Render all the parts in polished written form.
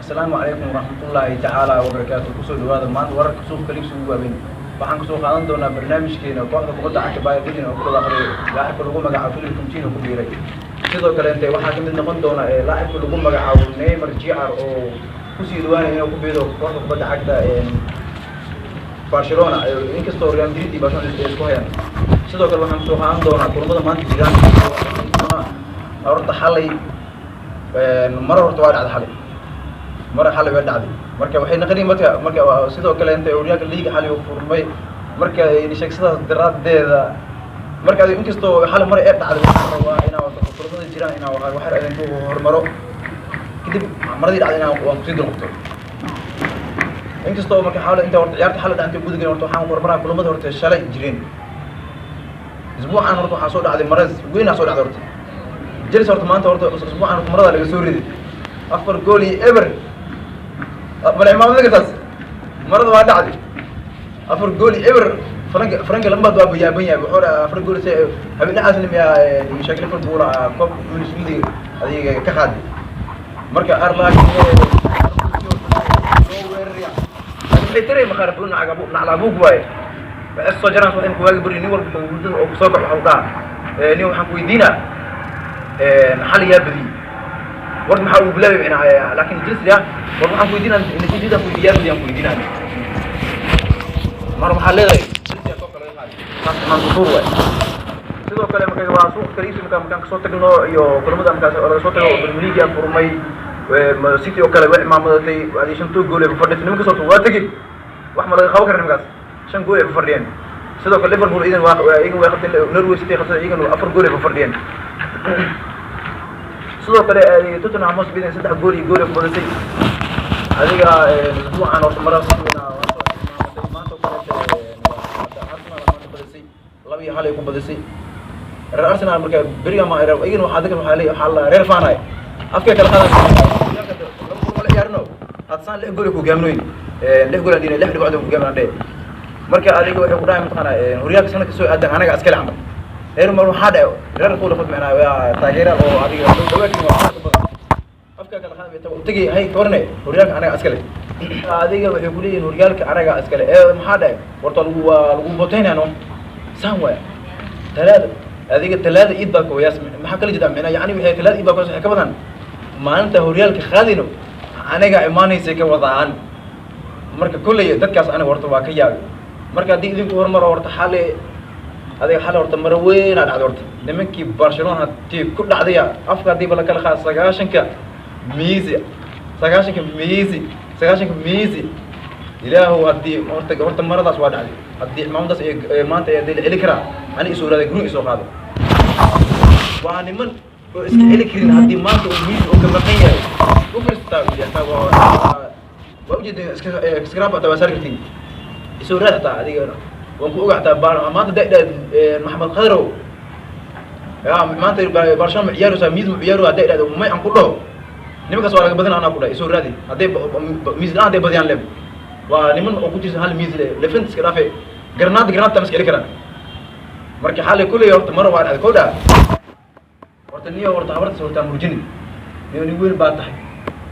السلام عليكم ورحمة الله تعالى وبركاته. كسر هذا ما ورك سوق كليب سوق بين waxaan ku soo qaadan doonaa barnaamijkeena kooxda kubadda cagta Bayern Munich oo kula akhriyo laacibka lagu magacaabo Philippe Coutinho ku biiray sidoo kale inta waxaa kamid noqon doona laacibka lagu magacaabo Neymar Jr oo ku sii dhawaanaya inuu ku biiro kooxda kubadda cagta Barcelona inkastoo Real Madrid iyo Barcelona isku hayaan sidoo kale waxaan soo qaadan doonaa kulamada maanta jiraan horta xalay mar horta waa dhacday xalay mar xalay waa dhacday marka waxay naqdeen marka sidoo kale inta Horyaalka Liiga xalay uu furmay marka ay sheegsadaa daraadeeda marka inkastoo xalay mar ay dhacday waa inaa kulamada jiraan inaa wax ay ku hormaro kadib maradii dhacday inaa waan ku sii dalbto inkastoo marka xalay inta horta ciyaarta xalay dhacday gudiga horta waxaan hormaraa kulamada horta shalay jireen isbuucan horta waxa soo dhacday maras weyn soo dhacday horta جلس horta maanta horta usbuucan marada laga soo riday afar gool iyo ever malaimaamada gatas marada waa dhacday afar gool iyo ever frank lambad waa biyaaban yahay wuxuu afar gool say habeen xasan miya shakil Liverpool koob Bundesliga adiga ka qaadi marka arlaak waxay tiray maqarabun naclabuug waay bas soo jaraan soo in kuwaga bari nin walba oo ku soo baxo waxa uu dhaca nin waxaan ku weydiinaa حالي يا بدي ورد محاول بلاوي معنا لكن الجلس ده ورد محاول يدينا النتيجة ده كل يوم يوم يدينا مرة محلي غير جلس يا كوكا غير هذا ما نصور واحد سيدو كلام كذا واسوق كريسي مكان صوت تكنو يو كل مدة مكان صوت بالمليجيا فورمي وسيتي وكلا واحد مع مدتي هذه شنتو جولة بفردين نمك صوت واتجي واحد مرة خوكر نمكاس شن جولة بفردين سيدو كل ليفربول إذا واحد نروي سيتي خاصة إذا أفر جولة بفردين sidoo kale Tottenham Hotspur bideen 3 gool iyo gool ku badasay adiga isbuucan oo marar maanta labi hal ay ku badasay Arsenal marka bariga ma ayra ayagana waxa dadka waxa leeyahay xal reer faanay afka kala qadan la ciyaarno hadsan 6 gool ku gaamnooyin 6 gool adina 6 dhibcood ku gaamnaan marka adiga waxay ku dhaay mataqana horyaalka sanadka soo aadan anaga askal camal mar waxaa dhaco reer qowl khad macnaa waa taageera oo adiga dhawaaqin waa afka kala qaadmay tagi hay korne horyaalka anaga askale adiga waxay ku leeyihiin horyaalka anaga askale maxaa dhaco warta lagu bootaynaano saan waa talaada adiga talaada iid baa kooyaas maxaa kala jida macnaa yani waxay talaada iid baa kooyaas ka badan maalinta horyaalka qaadino anaga imaanaysa ka wadaan marka kulay dadkaas anaga horta waa ka yaab marka hadii idinku hormaro horta xalay adiga xal horta mar weyn aad dhacdo horta nimankii Barcelona hadii ku dhacday afka hadii bala kala qaas 90ka Messi ilaahu hadii horta maradaas waa dhacday hadii maamadaas ee maanta ay dil kara ani isoo raad group isoo qaado waa niman oo iska celi karin hadii maanta oo Messi oo ka maqan yahay u fiirsta waa ujeedin iska raab tawaasar kartiin isoo raad taa adiga وانكو قاعد ما انت محمد خضرو يا ما انت برشام عيارو سميز عيارو هدا ما انكو نيمك سو laga badan ana ku dhaay soo raadi haday miis aan haday badiyaan leeb waa niman oo ku jirsan hal miis lefent iska dhaafay granada tamas kale karaan marka xalay kulay horta mar waa dhacday kooda horta niyo horta habarta soo taan murjini niyo ni weyn baa tahay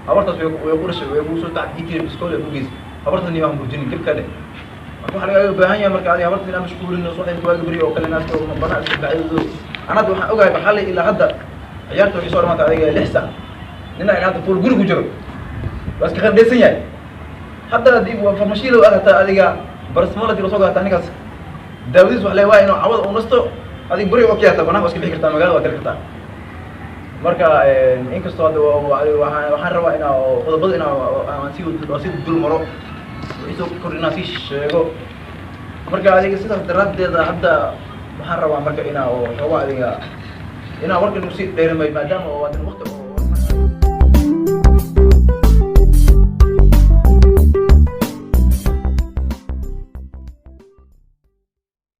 habartaas way ku dhashay way ku soo tacdiikay iskool ee bugiis habarta niyo aan murjini dib ka dhig waxaan laga baahan yahay marka adiga habarta inaan mashquulin soo xil kuwa gabriyo oo kale naas oo bana iska baacido anad waxaan ogahay xalay ilaa hadda ciyaarta waxay soo dhamaatay adiga 6 saac nina ay hadda fuul guri ku jiro bas ka qandeysan yahay hadda hadii waa farmashiilo ahata adiga barasmada dib soo gaarta anigaas daawadiis wax leeyahay inuu cawad oo nasto adiga bari oo kiyata banaan iska bixi kartaa magaalada waa kala kartaa marka inkastoo waxaan rabaa inaa qodobada inaa aan si dul maro isoo korina si sheego marka adiga sida daraadeeda hadda waxaan rabaa marka inaa oo adiga inaa warkan si dheeramay maadaama oo waqti